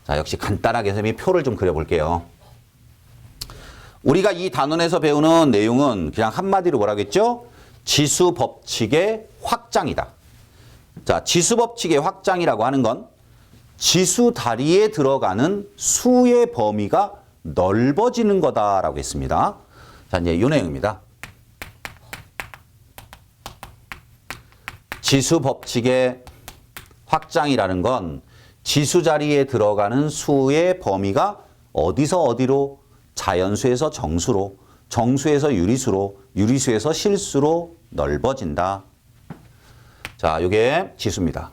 자, 역시 간단하게 선생님이 표를 좀 그려볼게요. 우리가 이 단원에서 배우는 내용은 그냥 한마디로 뭐라고 했죠? 지수 법칙의 확장이다. 자, 지수 법칙의 확장이라고 하는 건 지수 다리에 들어가는 수의 범위가 넓어지는 거다라고 했습니다. 자, 이제 이 내용입니다. 지수 법칙의 확장이라는 건 지수 자리에 들어가는 수의 범위가 어디서 어디로 자연수에서 정수로, 정수에서 유리수로, 유리수에서 실수로 넓어진다. 자, 이게 지수입니다.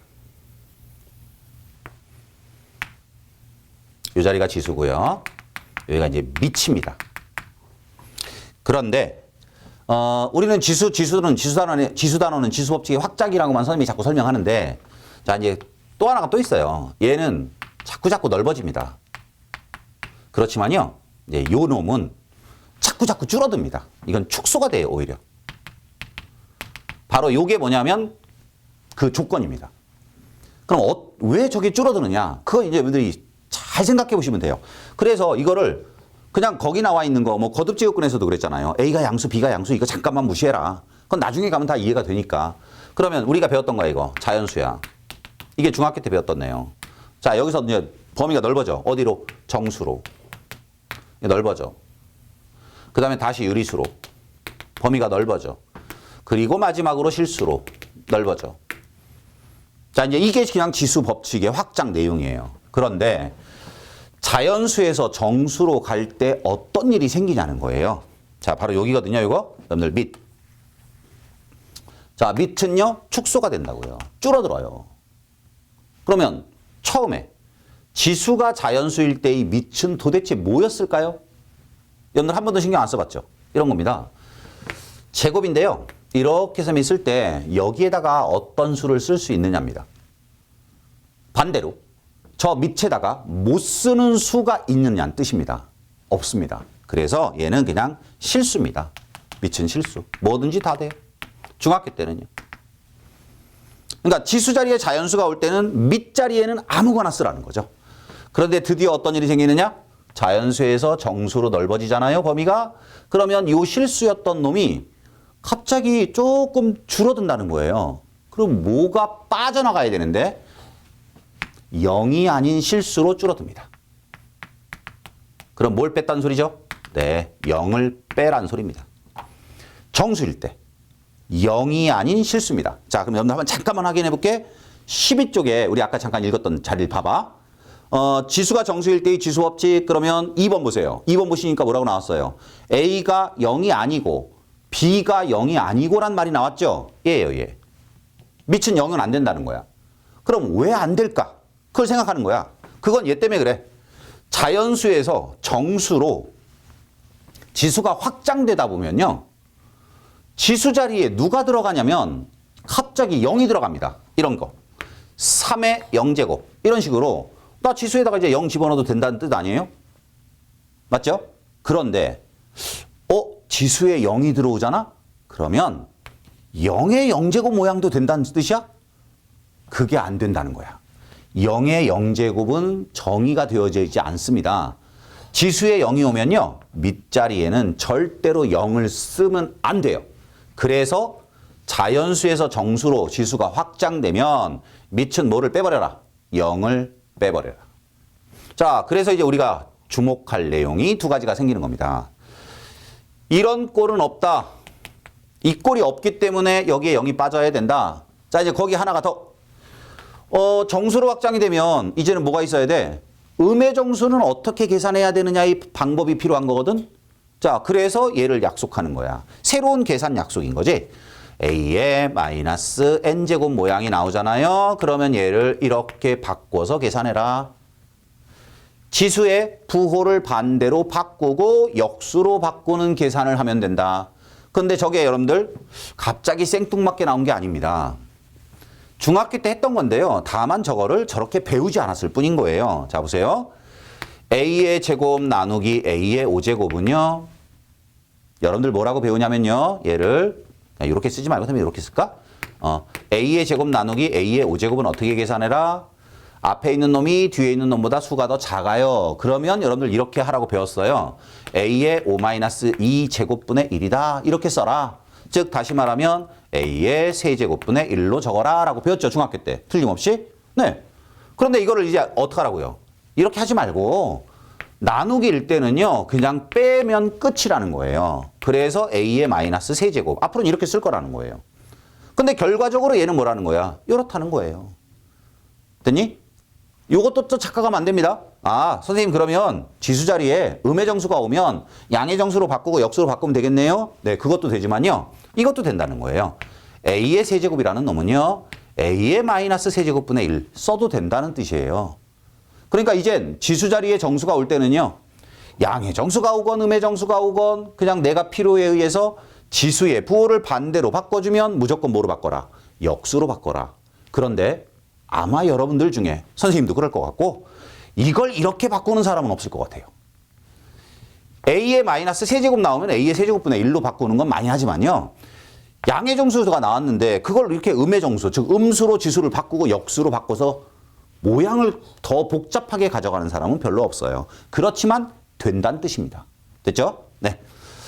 이 자리가 지수고요. 여기가 이제 밑입니다. 그런데 우리는 지수 단원은 지수 법칙의 확장이라고만 선생님이 자꾸 설명하는데, 자, 이제 또 하나가 또 있어요. 얘는 자꾸 넓어집니다. 그렇지만요, 이제 요 놈은 자꾸 줄어듭니다. 이건 축소가 돼요, 오히려. 바로 요게 뭐냐면 그 조건입니다. 그럼 왜 저게 줄어드느냐? 그거 이제 여러분들이 잘 생각해 보시면 돼요. 그래서 이거를 그냥 거기 나와 있는 거, 뭐 거듭제곱근에서도 그랬잖아요. A가 양수, B가 양수, 이거 잠깐만 무시해라. 그건 나중에 가면 다 이해가 되니까. 그러면 우리가 배웠던 거야, 이거. 자연수야. 이게 중학교 때 배웠던 내용. 자, 여기서 이제 범위가 넓어져. 어디로? 정수로. 넓어져. 그 다음에 다시 유리수로. 범위가 넓어져. 그리고 마지막으로 실수로 넓어져. 자, 이제 이게 그냥 지수 법칙의 확장 내용이에요. 그런데 자연수에서 정수로 갈 때 어떤 일이 생기냐는 거예요. 자, 바로 여기거든요, 이거. 여러분들 밑. 자, 밑은요, 축소가 된다고요. 줄어들어요. 그러면 처음에 지수가 자연수일 때의 밑은 도대체 뭐였을까요? 여러분들 한 번도 신경 안 써봤죠? 이런 겁니다. 제곱인데요. 이렇게 해서 밑 쓸 때 여기에다가 어떤 수를 쓸 수 있느냐입니다. 반대로 저 밑에다가 못 쓰는 수가 있느냐는 뜻입니다. 없습니다. 그래서 얘는 그냥 실수입니다. 밑은 실수. 뭐든지 다 돼요. 중학교 때는요. 그러니까 지수 자리에 자연수가 올 때는 밑자리에는 아무거나 쓰라는 거죠. 그런데 드디어 어떤 일이 생기느냐? 자연수에서 정수로 넓어지잖아요, 범위가. 그러면 이 실수였던 놈이 갑자기 조금 줄어든다는 거예요. 그럼 뭐가 빠져나가야 되는데 0이 아닌 실수로 줄어듭니다. 그럼 뭘 뺐다는 소리죠? 네, 0을 빼라는 소리입니다. 정수일 때 0이 아닌 실수입니다. 자, 그럼 여러분들 한번 잠깐만 확인해 볼게. 12쪽에 우리 아까 잠깐 읽었던 자리를 봐봐. 지수가 정수일 때의 지수 법칙. 그러면 2번 보세요. 2번 보시니까 뭐라고 나왔어요? A가 0이 아니고 B가 0이 아니고란 말이 나왔죠? 얘예요, 얘. 밑은 0은 안 된다는 거야. 그럼 왜 안 될까? 그걸 생각하는 거야. 그건 얘 때문에 그래. 자연수에서 정수로 지수가 확장되다 보면요. 지수 자리에 누가 들어가냐면 갑자기 0이 들어갑니다. 이런 거. 3의 0제곱. 이런 식으로 나 지수에다가 이제 0 집어넣어도 된다는 뜻 아니에요? 맞죠? 그런데 지수에 0이 들어오잖아? 그러면 0의 0제곱 모양도 된다는 뜻이야? 그게 안 된다는 거야. 0의 0제곱은 정의가 되어져 있지 않습니다. 지수에 0이 오면요. 밑자리에는 절대로 0을 쓰면 안 돼요. 그래서 자연수에서 정수로 지수가 확장되면 밑은 뭐를 빼버려라? 0을 빼버려라. 자, 그래서 이제 우리가 주목할 내용이 두 가지가 생기는 겁니다. 이런 꼴은 없다. 이 꼴이 없기 때문에 여기에 0이 빠져야 된다. 자, 이제 거기 하나가 더. 정수로 확장이 되면 이제는 뭐가 있어야 돼? 음의 정수는 어떻게 계산해야 되느냐의 방법이 필요한 거거든. 자, 그래서 얘를 약속하는 거야. 새로운 계산 약속인 거지. A의 마이너스 N제곱 모양이 나오잖아요. 그러면 얘를 이렇게 바꿔서 계산해라. 지수의 부호를 반대로 바꾸고 역수로 바꾸는 계산을 하면 된다. 근데 저게 여러분들 갑자기 생뚱맞게 나온 게 아닙니다. 중학교 때 했던 건데요. 다만 저거를 저렇게 배우지 않았을 뿐인 거예요. 자, 보세요. A의 제곱 나누기 A의 5제곱은요. 여러분들 뭐라고 배우냐면요. 얘를 이렇게 쓰지 말고 이렇게 쓸까? A의 제곱 나누기 A의 5제곱은 어떻게 계산해라? 앞에 있는 놈이 뒤에 있는 놈보다 수가 더 작아요. 그러면 여러분들 이렇게 하라고 배웠어요. a의 5-2 제곱분의 1이다. 이렇게 써라. 즉 다시 말하면 a의 세제곱분의 1로 적어라 라고 배웠죠. 중학교 때. 틀림없이. 네. 그런데 이거를 이제 어떻게 하라고요? 이렇게 하지 말고 나누기일 때는요. 그냥 빼면 끝이라는 거예요. 그래서 a의 마이너스 세제곱. 앞으로는 이렇게 쓸 거라는 거예요. 근데 결과적으로 얘는 뭐라는 거야? 이렇다는 거예요. 됐니? 요것도 또 착각하면 안 됩니다. 아, 선생님 그러면 지수 자리에 음의 정수가 오면 양의 정수로 바꾸고 역수로 바꾸면 되겠네요. 네, 그것도 되지만요. 이것도 된다는 거예요. a의 세제곱이라는 놈은요. a의 마이너스 세제곱분의 1 써도 된다는 뜻이에요. 그러니까 이젠 지수 자리에 정수가 올 때는요. 양의 정수가 오건 음의 정수가 오건 그냥 내가 필요에 의해서 지수의 부호를 반대로 바꿔주면 무조건 뭐로 바꿔라? 역수로 바꿔라. 그런데 아마 여러분들 중에 선생님도 그럴 것 같고 이걸 이렇게 바꾸는 사람은 없을 것 같아요. a의 마이너스 세제곱 나오면 a의 세제곱분의 1로 바꾸는 건 많이 하지만요. 양의 정수가 나왔는데 그걸 이렇게 음의 정수, 즉 음수로 지수를 바꾸고 역수로 바꿔서 모양을 더 복잡하게 가져가는 사람은 별로 없어요. 그렇지만 된다는 뜻입니다. 됐죠? 네.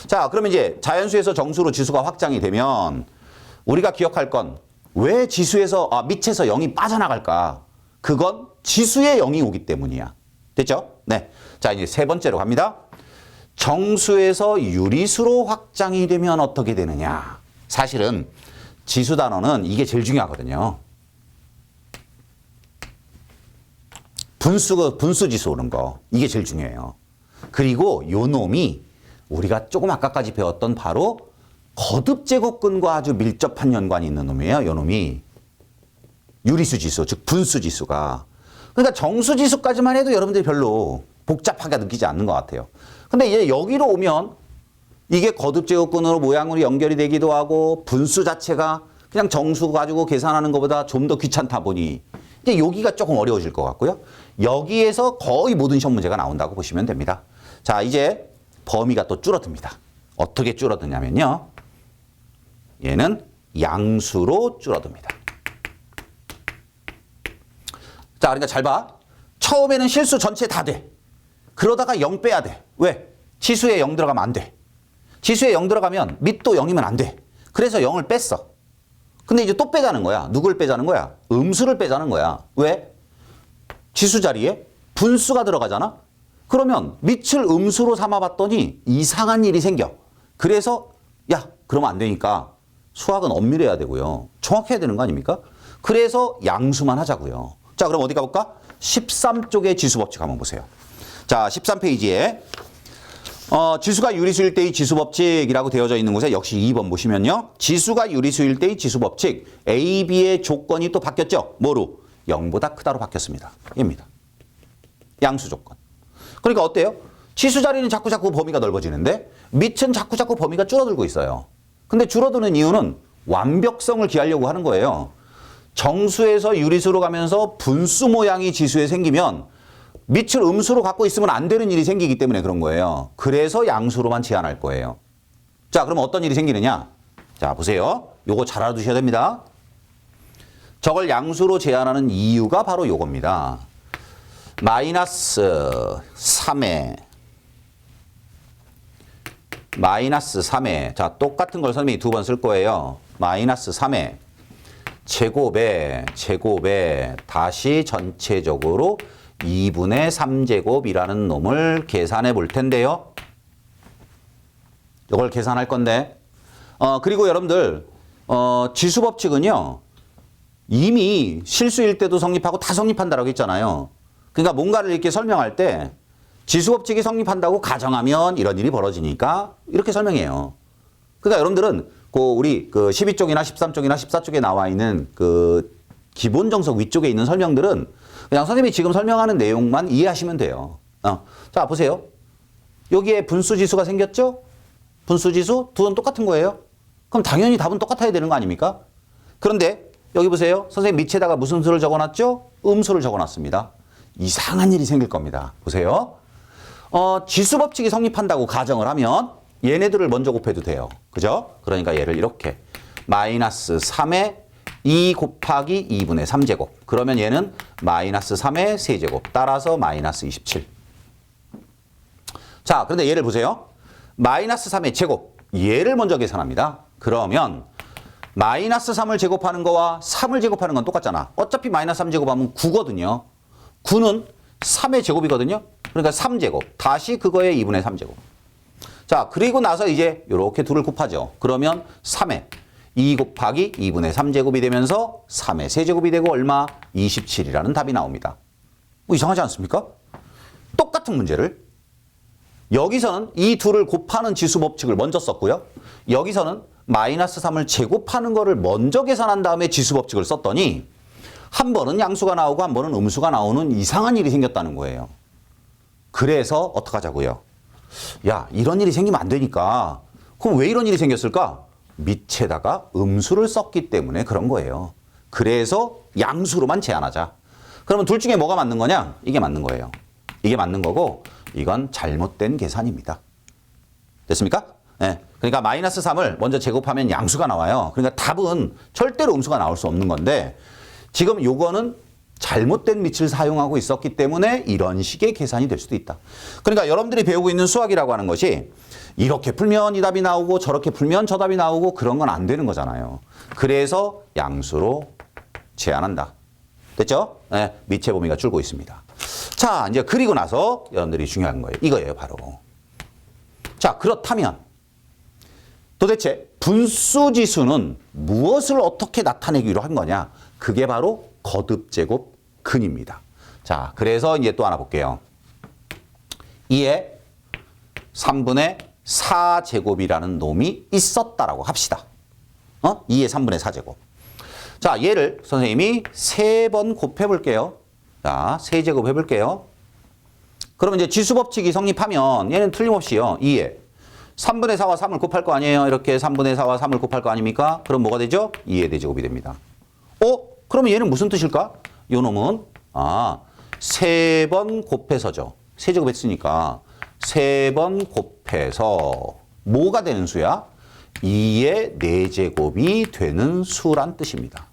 자, 그러면 이제 자연수에서 정수로 지수가 확장이 되면 우리가 기억할 건 왜 지수에서 밑에서 0이 빠져나갈까? 그건 지수에 0이 오기 때문이야. 됐죠? 네. 자, 이제 세 번째로 갑니다. 정수에서 유리수로 확장이 되면 어떻게 되느냐? 사실은 지수 단어는 이게 제일 중요하거든요. 분수 지수 오는 거. 이게 제일 중요해요. 그리고 요 놈이 우리가 조금 아까까지 배웠던 바로 거듭제곱근과 아주 밀접한 연관이 있는 놈이에요. 요 놈이. 유리수 지수, 즉 분수 지수가. 그러니까 정수 지수까지만 해도 여러분들이 별로 복잡하게 느끼지 않는 것 같아요. 근데 이제 여기로 오면 이게 거듭제곱근으로 모양으로 연결이 되기도 하고 분수 자체가 그냥 정수 가지고 계산하는 것보다 좀 더 귀찮다 보니 이제 여기가 조금 어려워질 것 같고요. 여기에서 거의 모든 시험 문제가 나온다고 보시면 됩니다. 자, 이제 범위가 또 줄어듭니다. 어떻게 줄어드냐면요. 얘는 양수로 줄어듭니다. 자, 그러니까 잘 봐. 처음에는 실수 전체 다 돼. 그러다가 0 빼야 돼. 왜? 지수에 0 들어가면 안 돼. 지수에 0 들어가면 밑도 0이면 안 돼. 그래서 0을 뺐어. 근데 이제 또 빼자는 거야. 누굴 빼자는 거야? 음수를 빼자는 거야. 왜? 지수 자리에 분수가 들어가잖아. 그러면 밑을 음수로 삼아봤더니 이상한 일이 생겨. 그래서 야, 그러면 안 되니까 수학은 엄밀해야 되고요. 정확해야 되는 거 아닙니까? 그래서 양수만 하자고요. 자, 그럼 어디 가볼까? 13쪽의 지수법칙 한번 보세요. 자, 13페이지에 지수가 유리수일 때의 지수법칙이라고 되어져 있는 곳에 역시 2번 보시면요. 지수가 유리수일 때의 지수법칙 A, B의 조건이 또 바뀌었죠. 뭐로? 0보다 크다로 바뀌었습니다. 입니다. 양수 조건. 그러니까 어때요? 지수 자리는 자꾸 범위가 넓어지는데 밑은 자꾸 범위가 줄어들고 있어요. 근데 줄어드는 이유는 완벽성을 기하려고 하는 거예요. 정수에서 유리수로 가면서 분수 모양이 지수에 생기면 밑을 음수로 갖고 있으면 안 되는 일이 생기기 때문에 그런 거예요. 그래서 양수로만 제한할 거예요. 자, 그럼 어떤 일이 생기느냐? 자, 보세요. 요거 잘 알아두셔야 됩니다. 저걸 양수로 제한하는 이유가 바로 요겁니다. 마이너스 3에 자, 똑같은 걸 선생님이 두 번 쓸 거예요. 마이너스 3에 제곱에 다시 전체적으로 2분의 3제곱이라는 놈을 계산해 볼 텐데요. 이걸 계산할 건데 그리고 여러분들 지수법칙은요. 이미 실수일 때도 성립하고 다 성립한다라고 했잖아요. 그러니까 뭔가를 이렇게 설명할 때 지수법칙이 성립한다고 가정하면 이런 일이 벌어지니까 이렇게 설명해요. 그러니까 여러분들은 우리 12쪽이나 13쪽이나 14쪽에 나와 있는 그 기본 정석 위쪽에 있는 설명들은 그냥 선생님이 지금 설명하는 내용만 이해하시면 돼요. 자, 보세요. 여기에 분수지수가 생겼죠? 분수지수 둘은 똑같은 거예요. 그럼 당연히 답은 똑같아야 되는 거 아닙니까? 그런데 여기 보세요. 선생님 밑에다가 무슨 수를 적어놨죠? 음수를 적어놨습니다. 이상한 일이 생길 겁니다. 보세요. 지수법칙이 성립한다고 가정을 하면 얘네들을 먼저 곱해도 돼요. 그죠? 그러니까 얘를 이렇게 마이너스 3에 2 곱하기 2분의 3제곱. 그러면 얘는 마이너스 3의 세제곱. 따라서 마이너스 27. 자, 그런데 얘를 보세요. 마이너스 3의 제곱. 얘를 먼저 계산합니다. 그러면 마이너스 3을 제곱하는 거와 3을 제곱하는 건 똑같잖아. 어차피 마이너스 3 제곱하면 9거든요. 9는 3의 제곱이거든요. 그러니까 3제곱. 다시 그거에 2분의 3제곱. 자, 그리고 나서 이제 이렇게 둘을 곱하죠. 그러면 3에 2 곱하기 2분의 3제곱이 되면서 3의 세제곱이 되고 얼마? 27이라는 답이 나옵니다. 뭐 이상하지 않습니까? 똑같은 문제를 여기서는 이 둘을 곱하는 지수 법칙을 먼저 썼고요. 여기서는 마이너스 3을 제곱하는 거를 먼저 계산한 다음에 지수 법칙을 썼더니 한 번은 양수가 나오고 한 번은 음수가 나오는 이상한 일이 생겼다는 거예요. 그래서 어떡하자고요? 야, 이런 일이 생기면 안 되니까. 그럼 왜 이런 일이 생겼을까? 밑에다가 음수를 썼기 때문에 그런 거예요. 그래서 양수로만 제한하자. 그러면 둘 중에 뭐가 맞는 거냐? 이게 맞는 거예요. 이게 맞는 거고 이건 잘못된 계산입니다. 됐습니까? 네. 그러니까 마이너스 3을 먼저 제곱하면 양수가 나와요. 그러니까 답은 절대로 음수가 나올 수 없는 건데 지금 요거는 잘못된 밑을 사용하고 있었기 때문에 이런 식의 계산이 될 수도 있다. 그러니까 여러분들이 배우고 있는 수학이라고 하는 것이 이렇게 풀면 이 답이 나오고 저렇게 풀면 저 답이 나오고 그런 건 안 되는 거잖아요. 그래서 양수로 제한한다. 됐죠? 네, 밑에 범위가 줄고 있습니다. 자, 이제 그리고 나서 여러분들이 중요한 거예요. 이거예요, 바로. 자, 그렇다면 도대체 분수지수는 무엇을 어떻게 나타내기로 한 거냐? 그게 바로 거듭제곱 근입니다. 자, 그래서 이제 또 하나 볼게요. 2의 3분의 4제곱이라는 놈이 있었다라고 합시다. 2의 3분의 4제곱. 자, 얘를 선생님이 3번 곱해볼게요. 자, 세제곱 해볼게요. 그러면 이제 지수법칙이 성립하면 얘는 틀림없이요. 2의 3분의 4와 3을 곱할 거 아니에요. 이렇게 3분의 4와 3을 곱할 거 아닙니까? 그럼 뭐가 되죠? 2의 대제곱이 됩니다. 그러면 얘는 무슨 뜻일까? 요 놈은 3번 곱해서죠. 세제곱 했으니까 3번 곱해서 뭐가 되는 수야? 2의 4제곱이 되는 수란 뜻입니다.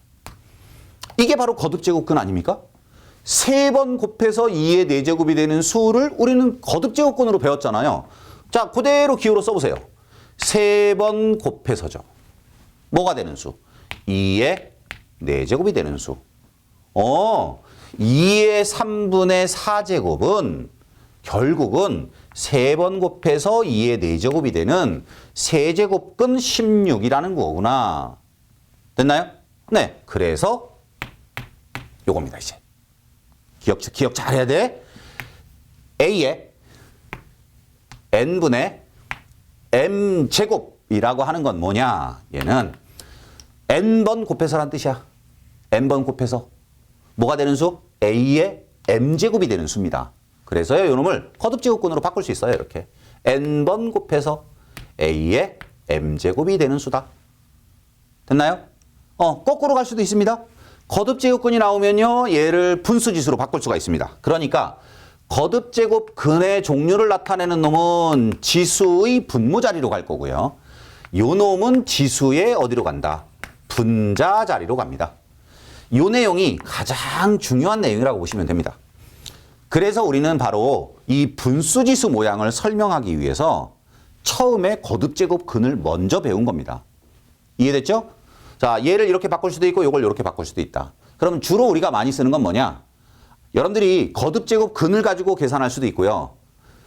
이게 바로 거듭제곱근 아닙니까? 3번 곱해서 2의 4제곱이 되는 수를 우리는 거듭제곱근으로 배웠잖아요. 자, 그대로 기호로 써보세요. 3번 곱해서죠. 뭐가 되는 수? 2의 4제곱이 되는 수. 2의 3분의 4제곱은 결국은 3번 곱해서 2의 4제곱이 되는 세제곱근 16이라는 거구나. 됐나요? 네. 그래서 요겁니다, 이제. 기억 잘해야 돼. A의 n분의 m제곱이라고 하는 건 뭐냐? 얘는 n번 곱해서란 뜻이야. n번 곱해서. 뭐가 되는 수? A의 m제곱이 되는 수입니다. 그래서요, 요 놈을 거듭제곱근으로 바꿀 수 있어요, 이렇게. n번 곱해서 A의 m제곱이 되는 수다. 됐나요? 거꾸로 갈 수도 있습니다. 거듭제곱근이 나오면요, 얘를 분수지수로 바꿀 수가 있습니다. 그러니까 거듭제곱근의 종류를 나타내는 놈은 지수의 분모 자리로 갈 거고요. 요 놈은 지수의 어디로 간다? 분자 자리로 갑니다. 요 내용이 가장 중요한 내용이라고 보시면 됩니다. 그래서 우리는 바로 이 분수지수 모양을 설명하기 위해서 처음에 거듭제곱근을 먼저 배운 겁니다. 이해됐죠? 자, 얘를 이렇게 바꿀 수도 있고 이걸 이렇게 바꿀 수도 있다. 그럼 주로 우리가 많이 쓰는 건 뭐냐? 여러분들이 거듭제곱근을 가지고 계산할 수도 있고요.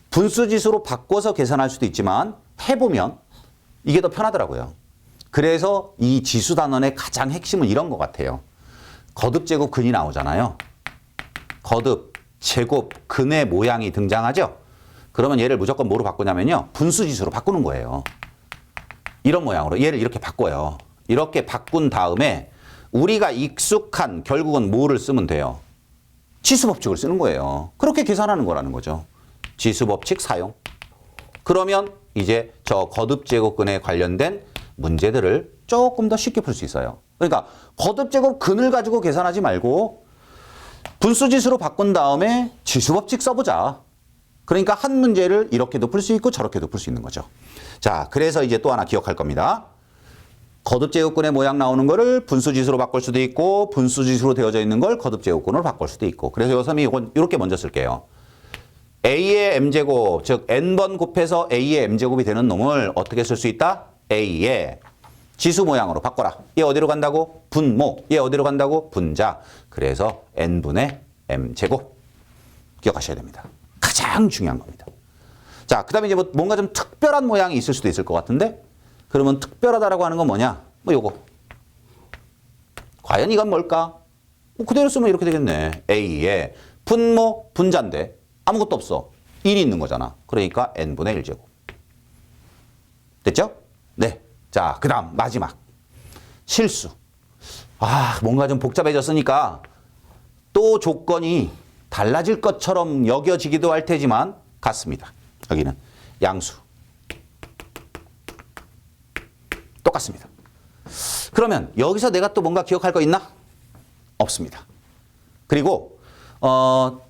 분수지수로 바꿔서 계산할 수도 있지만 해보면 이게 더 편하더라고요. 그래서 이 지수 단원의 가장 핵심은 이런 것 같아요. 거듭제곱근이 나오잖아요. 거듭제곱근의 모양이 등장하죠. 그러면 얘를 무조건 뭐로 바꾸냐면요. 분수지수로 바꾸는 거예요. 이런 모양으로 얘를 이렇게 바꿔요. 이렇게 바꾼 다음에 우리가 익숙한 결국은 뭐를 쓰면 돼요? 지수법칙을 쓰는 거예요. 그렇게 계산하는 거라는 거죠. 지수법칙 사용. 그러면 이제 저 거듭제곱근에 관련된 문제들을 조금 더 쉽게 풀 수 있어요. 그러니까 거듭제곱근을 가지고 계산하지 말고 분수지수로 바꾼 다음에 지수법칙 써보자. 그러니까 한 문제를 이렇게도 풀 수 있고 저렇게도 풀 수 있는 거죠. 자, 그래서 이제 또 하나 기억할 겁니다. 거듭제곱근의 모양 나오는 거를 분수지수로 바꿀 수도 있고 분수지수로 되어져 있는 걸 거듭제곱근으로 바꿀 수도 있고. 그래서 요섬이 이건 이렇게 먼저 쓸게요. A의 M제곱, 즉 N번 곱해서 A의 M제곱이 되는 놈을 어떻게 쓸 수 있다? A의 지수 모양으로 바꿔라. 얘 어디로 간다고? 분모. 얘 어디로 간다고? 분자. 그래서 N분의 M제곱. 기억하셔야 됩니다. 가장 중요한 겁니다. 자, 그 다음에 이제 뭐 뭔가 좀 특별한 모양이 있을 수도 있을 것 같은데, 그러면 특별하다라고 하는 건 뭐냐? 뭐 요거. 과연 이건 뭘까? 뭐 그대로 쓰면 이렇게 되겠네. A의 분모 분자인데 아무것도 없어. 1이 있는 거잖아. 그러니까 N분의 1제곱. 됐죠? 네. 자, 그 다음 마지막. 실수. 아, 뭔가 좀 복잡해졌으니까 또 조건이 달라질 것처럼 여겨지기도 할 테지만 같습니다. 여기는 양수. 똑같습니다. 그러면 여기서 내가 또 뭔가 기억할 거 있나? 없습니다. 그리고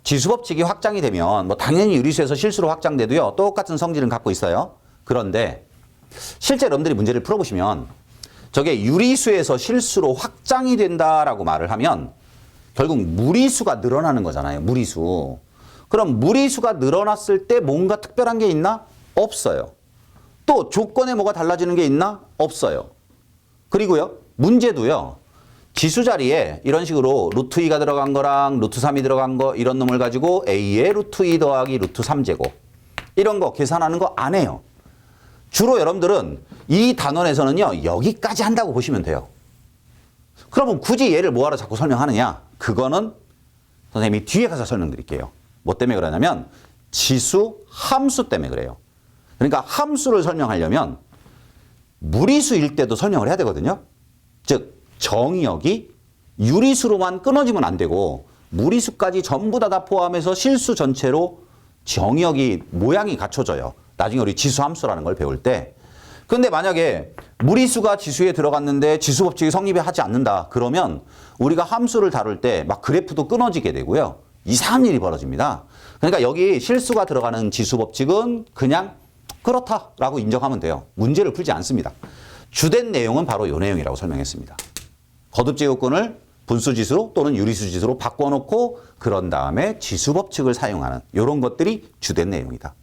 지수법칙이 확장이 되면 뭐 당연히 유리수에서 실수로 확장돼도요. 똑같은 성질은 갖고 있어요. 그런데 실제 여러분들이 문제를 풀어보시면 저게 유리수에서 실수로 확장이 된다라고 말을 하면 결국 무리수가 늘어나는 거잖아요. 무리수. 그럼 무리수가 늘어났을 때 뭔가 특별한 게 있나? 없어요. 또 조건에 뭐가 달라지는 게 있나? 없어요. 그리고요. 문제도요. 지수 자리에 이런 식으로 루트 2가 들어간 거랑 루트 3이 들어간 거 이런 놈을 가지고 A의 루트 2 더하기 루트 3제곱 이런 거 계산하는 거 안 해요. 주로 여러분들은 이 단원에서는요. 여기까지 한다고 보시면 돼요. 그러면 굳이 얘를 뭐하러 자꾸 설명하느냐? 그거는 선생님이 뒤에 가서 설명드릴게요. 뭐 때문에 그러냐면 지수 함수 때문에 그래요. 그러니까 함수를 설명하려면 무리수일 때도 설명을 해야 되거든요. 즉 정의역이 유리수로만 끊어지면 안 되고 무리수까지 전부 다 포함해서 실수 전체로 정의역이 모양이 갖춰져요. 나중에 우리 지수 함수라는 걸 배울 때. 그런데 만약에 무리수가 지수에 들어갔는데 지수 법칙이 성립하지 않는다. 그러면 우리가 함수를 다룰 때 막 그래프도 끊어지게 되고요. 이상한 일이 벌어집니다. 그러니까 여기 실수가 들어가는 지수 법칙은 그냥 그렇다라고 인정하면 돼요. 문제를 풀지 않습니다. 주된 내용은 바로 이 내용이라고 설명했습니다. 거듭제곱근을 분수지수로 또는 유리수지수로 바꿔놓고 그런 다음에 지수 법칙을 사용하는 이런 것들이 주된 내용이다.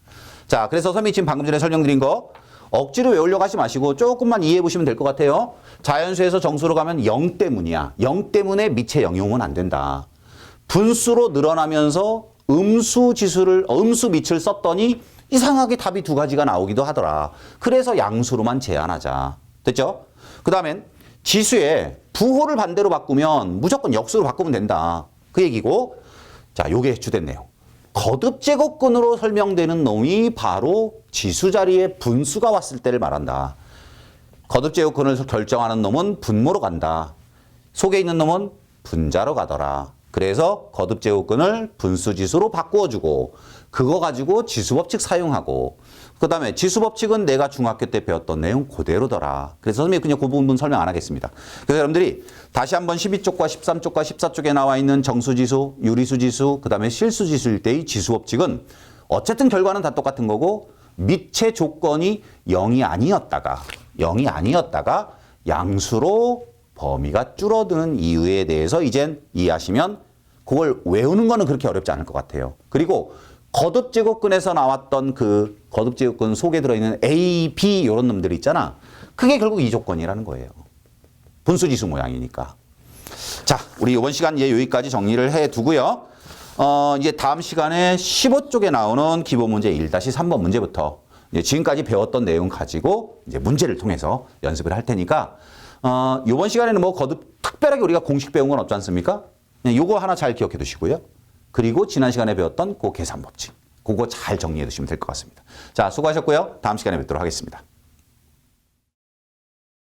자, 그래서 선생님이 지금 방금 전에 설명드린 거 억지로 외우려고 하지 마시고 조금만 이해해 보시면 될 것 같아요. 자연수에서 정수로 가면 0 때문이야. 0 때문에 미체 영용은 안 된다. 분수로 늘어나면서 음수 밑을 썼더니 이상하게 답이 두 가지가 나오기도 하더라. 그래서 양수로만 제한하자. 됐죠? 그 다음엔 지수에 부호를 반대로 바꾸면 무조건 역수로 바꾸면 된다. 그 얘기고, 자, 요게 주된 내용. 거듭제곱근으로 설명되는 놈이 바로 지수 자리에 분수가 왔을 때를 말한다. 거듭제곱근을 결정하는 놈은 분모로 간다. 속에 있는 놈은 분자로 가더라. 그래서 거듭제곱근을 분수지수로 바꾸어주고 그거 가지고 지수법칙 사용하고 그 다음에 지수법칙은 내가 중학교 때 배웠던 내용 그대로더라. 그래서 선생님이 그냥 그 부분 설명 안 하겠습니다. 그래서 여러분들이 다시 한번 12쪽과 13쪽과 14쪽에 나와 있는 정수지수, 유리수지수, 그 다음에 실수지수일 때의 지수법칙은 어쨌든 결과는 다 똑같은 거고 미체 조건이 0이 아니었다가 양수로 범위가 줄어드는 이유에 대해서 이젠 이해하시면 그걸 외우는 거는 그렇게 어렵지 않을 것 같아요. 그리고 거듭제곱근에서 나왔던 그 거듭제곱근 속에 들어있는 A, B 이런 놈들이 있잖아. 그게 결국 이 조건이라는 거예요. 분수지수 모양이니까. 자, 우리 이번 시간 여기까지 정리를 해두고요. 이제 다음 시간에 15쪽에 나오는 기본 문제 1-3번 문제부터 이제 지금까지 배웠던 내용 가지고 이제 문제를 통해서 연습을 할 테니까 이번 시간에는 뭐 특별하게 우리가 공식 배운 건 없지 않습니까? 요거 하나 잘 기억해 두시고요. 그리고 지난 시간에 배웠던 그 계산 법칙. 그거 잘 정리해 두시면 될 것 같습니다. 자, 수고하셨고요. 다음 시간에 뵙도록 하겠습니다.